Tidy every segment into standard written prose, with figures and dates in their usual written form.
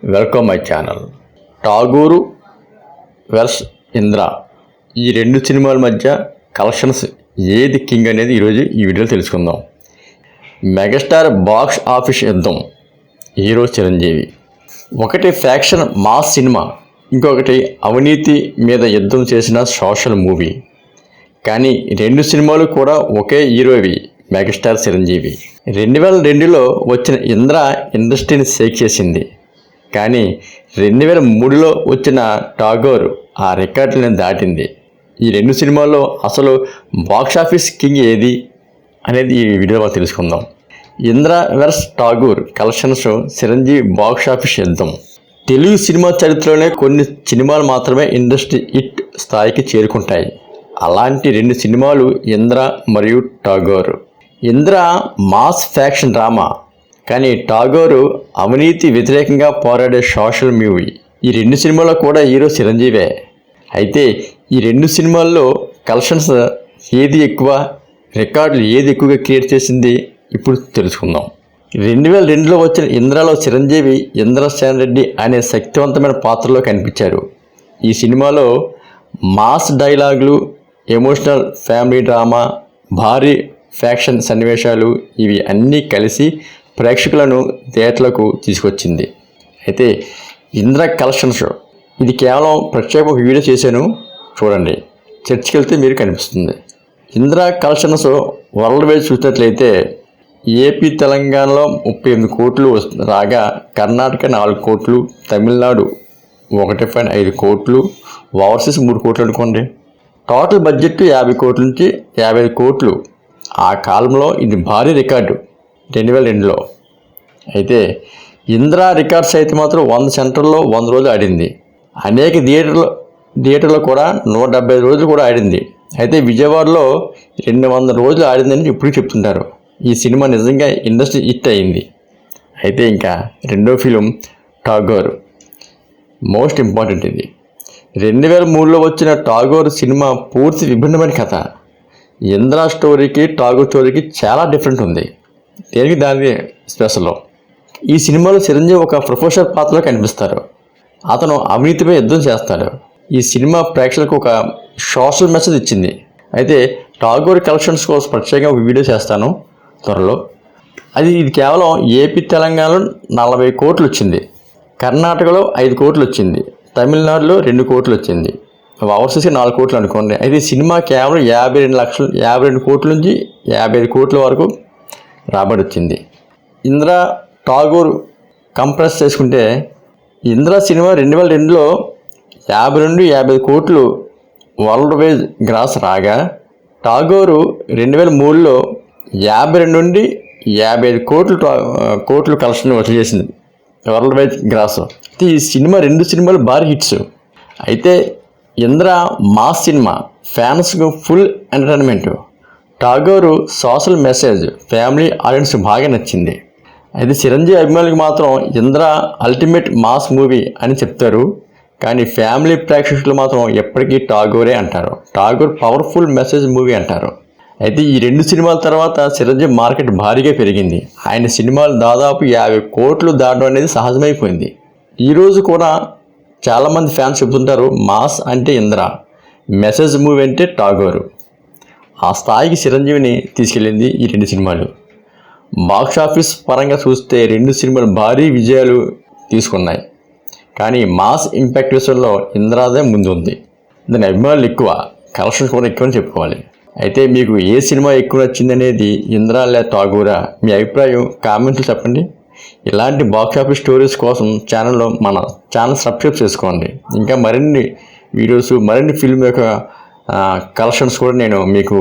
Welcome my channel. Tagore versus Indra ఈ రెండు సినిమాల మధ్య కలెక్షన్స్ ఏది కింగ్ అనేది ఈరోజు ఈ వీడియోలో తెలుసుకుందాం. మెగాస్టార్ బాక్స్ ఆఫీస్ యుద్ధం. హీరో చిరంజీవి. ఒకటి ఫ్యాక్షన్ మాస్ సినిమా, ఇంకొకటి అవినీతి మీద యుద్ధం చేసిన సోషల్ మూవీ. కానీ రెండు సినిమాలు కూడా ఒకే హీరోవి, మెగాస్టార్ చిరంజీవి. 2002లో వచ్చిన ఇంద్ర ఇండస్ట్రీని షేక్ చేసింది. కానీ 2003లో వచ్చిన ఠాగూర్ ఆ రికార్డులను దాటింది. ఈ రెండు సినిమాల్లో అసలు బాక్సాఫీస్ కింగ్ ఏది అనేది ఈ వీడియోలో తెలుసుకుందాం. Indra versus Tagore collections, Chiranjeevi box office యుద్ధం. తెలుగు సినిమా చరిత్రలోనే కొన్ని సినిమాలు మాత్రమే ఇండస్ట్రీ హిట్ స్థాయికి చేరుకుంటాయి. అలాంటి రెండు సినిమాలు ఇంద్ర మరియు Tagore. Indra mass faction drama, కానీ ఠాగూర్ అవినీతి వ్యతిరేకంగా పోరాడే సోషల్ మూవీ. ఈ రెండు సినిమాల్లో కూడా హీరో చిరంజీవే. అయితే ఈ రెండు సినిమాల్లో కలెక్షన్స్ ఏది ఎక్కువ, రికార్డులు ఏది ఎక్కువగా క్రియేట్ చేసింది ఇప్పుడు తెలుసుకుందాం. 2002లో వచ్చిన ఇంద్రలో చిరంజీవి ఇంద్రసేన్ రెడ్డి అనే శక్తివంతమైన పాత్రలో కనిపించారు. ఈ సినిమాలో మాస్ డైలాగులు, ఎమోషనల్ ఫ్యామిలీ డ్రామా, భారీ ఫ్యాక్షన్ సన్నివేశాలు ఇవి అన్నీ కలిసి ప్రేక్షకులను థియేటర్లకు తీసుకొచ్చింది. అయితే ఇంద్ర కలెక్షన్స్ ఇది కేవలం ప్రత్యేక వీడియో చేశాను, చూడండి. చర్చికి వెళ్తే మీరు కనిపిస్తుంది. ఇంద్ర కలెక్షన్స్ వరల్డ్ వైడ్ చూసినట్లయితే ఏపీ తెలంగాణలో 38 కోట్లు రాగా, కర్ణాటక 4 కోట్లు, తమిళనాడు 1.5 కోట్లు, ఓవర్సీస్ 3 కోట్లు అనుకోండి. టోటల్ బడ్జెట్ 50 కోట్ల నుంచి 55 కోట్లు. ఆ కాలంలో ఇది భారీ రికార్డు 2002లో. అయితే ఇంద్ర రికార్డ్స్ అయితే మాత్రం 100 సెంటర్లో 100 రోజులు ఆడింది. అనేక థియేటర్లో కూడా 175 రోజులు కూడా ఆడింది. అయితే విజయవాడలో 200 రోజులు ఆడిందని ఇప్పుడు చెప్తుంటారు. ఈ సినిమా నిజంగా ఇండస్ట్రీ హిట్ అయింది. అయితే ఇంకా రెండో ఫిలిం ఠాగూర్, మోస్ట్ ఇంపార్టెంట్. ఇది 2003లో వచ్చిన ఠాగూర్ సినిమా పూర్తి విభిన్నమైన కథ. ఇంద్ర స్టోరీకి ఠాగూర్ స్టోరీకి చాలా డిఫరెంట్ ఉంది. దేనికి దాని స్పెషల్. ఈ సినిమాలో చిరంజీవి ఒక ప్రొఫెసర్ పాత్రలో కనిపిస్తారు. అతను అవినీతిపై యుద్ధం చేస్తాడు. ఈ సినిమా ప్రేక్షకులకు ఒక సోషల్ మెసేజ్ ఇచ్చింది. అయితే ఠాగూర్ కలెక్షన్స్ కోసం ప్రత్యేకంగా ఒక వీడియో చేస్తాను త్వరలో. ఇది కేవలం ఏపీ తెలంగాణలో 40 కోట్లు వచ్చింది, కర్ణాటకలో 5 కోట్లు వచ్చింది, తమిళనాడులో 2 కోట్లు వచ్చింది, ఓవర్సీస్ 4 కోట్లు అనుకోండి. అయితే ఈ సినిమా కేవలం 52 కోట్ల నుంచి 55 కోట్ల వరకు రాబడి వచ్చింది. ఇంద్ర ఠాగూర్ కంప్రెస్ చేసుకుంటే ఇంద్ర సినిమా 2002లో 50 కోట్లు వరల్డ్ వైడ్ గ్రాస్ రాగా, ఠాగూర్ 2003లో 52 నుండి 55 కోట్లు కలెక్షన్ వసూలు చేసింది వరల్డ్ వైడ్ గ్రాస్. అయితే ఈ సినిమా రెండు సినిమాలు భారీ హిట్స్. అయితే ఇంద్ర మాస్ సినిమా, ఫ్యాన్స్కు full entertainment. Tagore social message, family audience బాగా నచ్చింది. అయితే చిరంజీవి అభిమానులకు మాత్రం ఇంద్ర అల్టిమేట్ మాస్ మూవీ అని చెప్తారు. కానీ ఫ్యామిలీ ప్రేక్షకులు మాత్రం ఎప్పటికీ ఠాగూరే అంటారు. ఠాగూర్ పవర్ఫుల్ మెసేజ్ మూవీ అంటారు. అయితే ఈ రెండు సినిమాల తర్వాత చిరంజీవి మార్కెట్ భారీగా పెరిగింది. ఆయన సినిమాలు దాదాపు 50 కోట్లు దాటడం అనేది సహజమైపోయింది. ఈరోజు కూడా చాలామంది ఫ్యాన్స్ చెబుతుంటారు మాస్ అంటే ఇంద్ర, మెసేజ్ మూవీ అంటే ఠాగూర్. ఆ స్థాయికి చిరంజీవిని తీసుకెళ్ళింది ఈ రెండు సినిమాలు. బాక్స్ ఆఫీస్ పరంగా చూస్తే రెండు సినిమాలు భారీ విజయాలు తీసుకున్నాయి. కానీ మాస్ ఇంపాక్ట్ విషయంలో ఇంద్రాదే ముందు ఉంది. దాని అభిమానులు ఎక్కువ, కలెక్షన్స్ కూడా ఎక్కువ అని చెప్పుకోవాలి. అయితే మీకు ఏ సినిమా ఎక్కువ నచ్చింది అనేది, ఇంద్ర లేదా ఠాగూరా? మీ అభిప్రాయం కామెంట్లు చెప్పండి. ఇలాంటి బాక్స్ ఆఫీస్ స్టోరీస్ కోసం మన ఛానల్ సబ్స్క్రైబ్ చేసుకోండి. ఇంకా మరిన్ని వీడియోస్, మరిన్ని ఫిల్మ్ యొక్క కలెక్షన్స్ కూడా నేను మీకు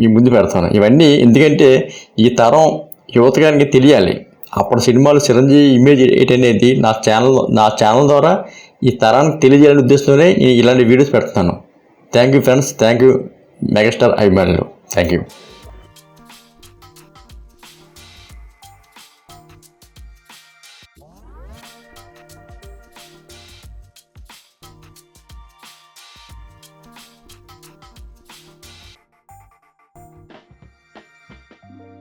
ఈ ముందు పెడతాను. ఇవన్నీ ఎందుకంటే ఈ తరం యువతగానికి తెలియాలి. అప్పుడు సినిమాలు చిరంజీవి ఇమేజ్ ఏంటనేది నా ఛానల్ ద్వారా ఈ తరానికి తెలియజేయాలనే ఉద్దేశంతోనే నేను ఇలాంటి వీడియోస్ పెడతాను. Thank you friends, thank you megastar అభిమానులు, థ్యాంక్ యూ.